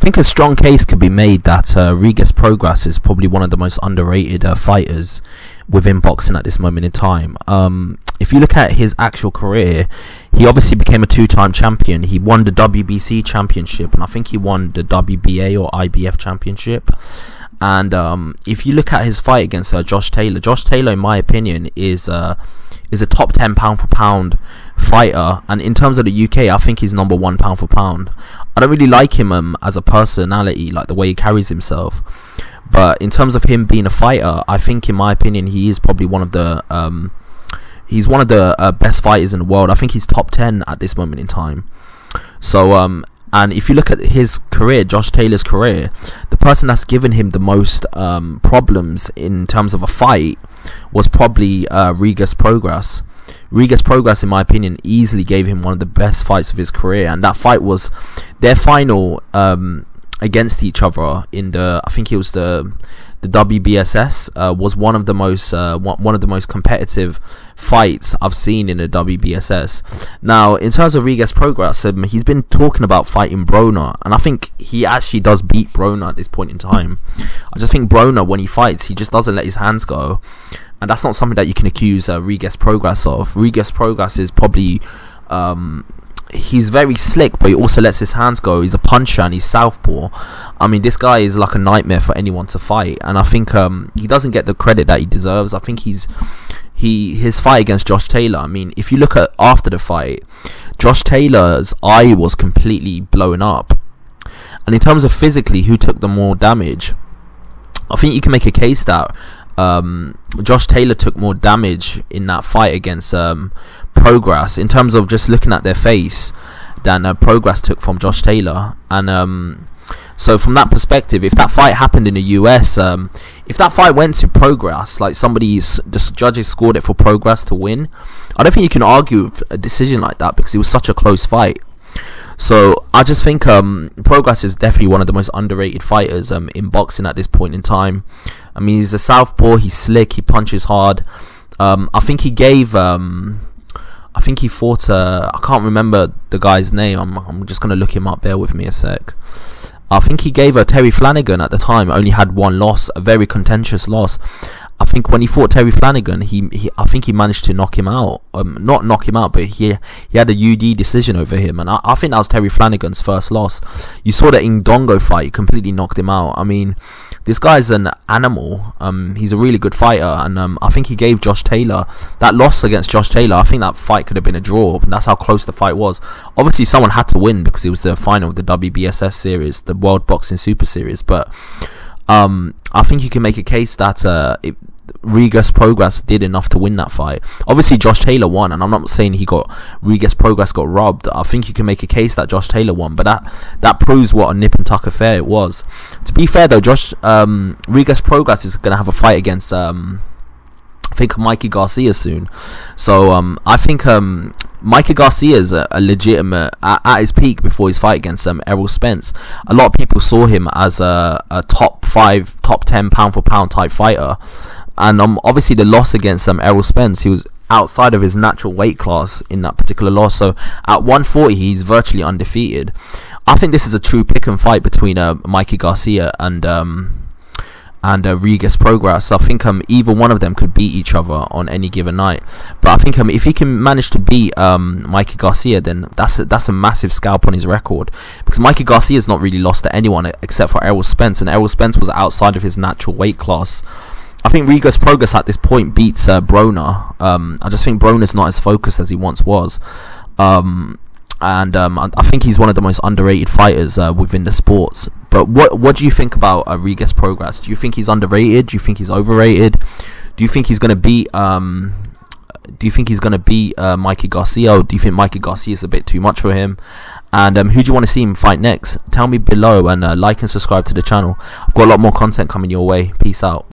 think a strong case could be made that Regis Prograis is probably one of the most underrated fighters within boxing at this moment in time. If you look at his actual career, he obviously became a 2-time champion. He won the WBC championship, and I think he won the WBA or IBF championship. And if you look at his fight against Josh Taylor, in my opinion, is a top 10 pound for pound fighter, and in terms of the UK, I think he's number 1 pound for pound. I don't really like him as a personality, like the way he carries himself, but in terms of him being a fighter, I think, in my opinion, he is probably one of the best fighters in the world. I think he's top 10 at this moment in time. So and if you look at his career, Josh Taylor's career, the person that's given him the most problems in terms of a fight was probably Regis Prograis. Regis Prograis, in my opinion, easily gave him one of the best fights of his career, and that fight was their final against each other in the, I think it was the WBSS, was one of the most competitive fights I've seen in the WBSS. Now, in terms of Regis Prograis, he's been talking about fighting Broner, and I think he actually does beat Broner at this point in time. I just think Broner, when he fights, he just doesn't let his hands go, and that's not something that you can accuse Regis Prograis of. Regis Prograis is probably he's very slick, but he also lets his hands go. He's a puncher and he's southpaw. I mean, this guy is like a nightmare for anyone to fight, and I think he doesn't get the credit that he deserves. I think his fight against Josh Taylor, I mean, if you look at after the fight, Josh Taylor's eye was completely blown up, and in terms of physically who took the more damage, I think you can make a case that Josh Taylor took more damage in that fight against Prograis, in terms of just looking at their face, than Prograis took from Josh Taylor. And so from that perspective, if that fight happened in the US, if that fight went to Prograis, like the judges scored it for Prograis to win, I don't think you can argue with a decision like that, because it was such a close fight. So I just think Prograis is definitely one of the most underrated fighters in boxing at this point in time. I mean, he's a southpaw, he's slick, he punches hard. I think he gave I think he fought I can't remember the guy's name. I'm just gonna look him up, bear with me a sec. I think he gave Terry Flanagan at the time, only had one loss, a very contentious loss. I think when he fought Terry Flanagan, I think he managed to knock him out. Not knock him out, but he had a UD decision over him, and I think that was Terry Flanagan's first loss. You saw that Ndongo fight, he completely knocked him out. I mean, this guy's an animal. He's a really good fighter, and I think he gave Josh Taylor that loss against Josh Taylor. I think that fight could have been a draw, and that's how close the fight was. Obviously, someone had to win because it was the final of the WBSS series, the World Boxing Super Series. But I think you can make a case that Regis Prograis did enough to win that fight. Obviously, Josh Taylor won, and I'm not saying Regis Prograis got robbed. I think you can make a case that Josh Taylor won, but that proves what a nip and tuck affair it was. To be fair though, Regis Prograis is going to have a fight against I think Mikey Garcia soon. So I think Mikey Garcia is a legitimate, at his peak before his fight against Errol Spence. A lot of people saw him as a top 5, top 10 pound for pound type fighter. And obviously the loss against Errol Spence, he was outside of his natural weight class in that particular loss. So at 140, he's virtually undefeated. I think this is a true pick and fight between Mikey Garcia and Regis Prograis. I think either one of them could beat each other on any given night. But I think if he can manage to beat Mikey Garcia, then that's a massive scalp on his record, because Mikey Garcia has not really lost to anyone except for Errol Spence, and Errol Spence was outside of his natural weight class. I think Regis Prograis at this point beats Broner. I just think Broner's not as focused as he once was. And I think he's one of the most underrated fighters within the sports. But what do you think about Regis Prograis? Do you think he's underrated? Do you think he's overrated? Do you think he's going to beat Mikey Garcia, or do you think Mikey Garcia is a bit too much for him? And who do you want to see him fight next? Tell me below, and like and subscribe to the channel. I've got a lot more content coming your way. Peace out.